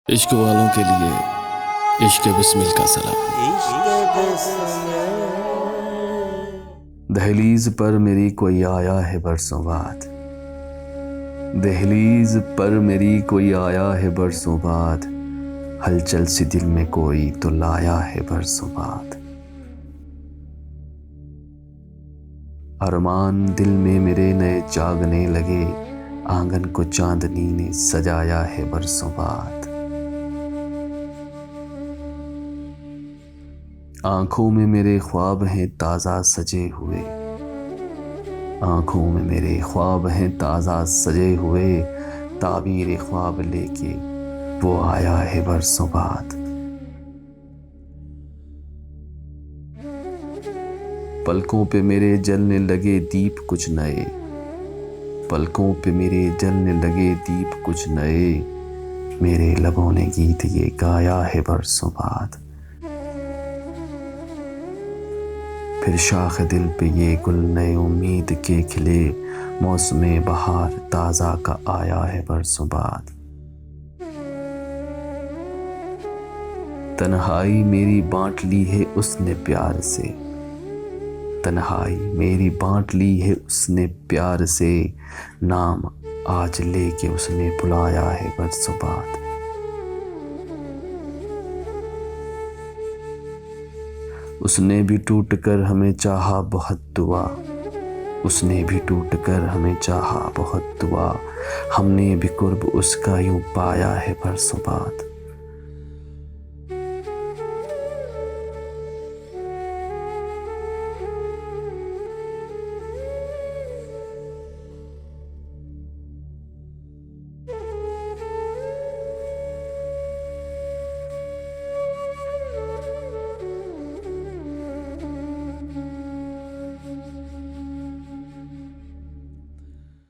इश्क वालों के लिए इश्क बिस्मिल का सलाम। दहलीज पर मेरी कोई आया है बरसों बाद, दहलीज पर मेरी कोई आया है बरसों बाद, हलचल सी दिल में कोई तो लाया है बरसों बाद। अरमान दिल में मेरे नए जागने लगे, आंगन को चांदनी ने सजाया है बरसों बाद। आंखों में मेरे ख्वाब हैं ताज़ा सजे हुए, आंखों में मेरे ख्वाब हैं ताज़ा सजे हुए, ताबीर ख्वाब लेके वो आया है बरसों बाद। पलकों पे मेरे जलने लगे दीप कुछ नए, पलकों पे मेरे जलने लगे दीप कुछ नए, मेरे लबों ने गीत ये गाया है बरसों बाद। फिर शाख दिल पे ये गुल नए उम्मीद के खिले, मौसमे बहार ताज़ा का आया है बरसों बाद। तन्हाई मेरी बांट ली है उसने प्यार से, तन्हाई मेरी बांट ली है उसने प्यार से, नाम आज लेके उसने बुलाया है बरसों बाद। उसने भी टूट कर हमें चाहा बहुत दुआ, उसने भी टूट कर हमें चाहा बहुत दुआ, हमने भी कुर्ब उसका यूं पाया है बरसों बाद।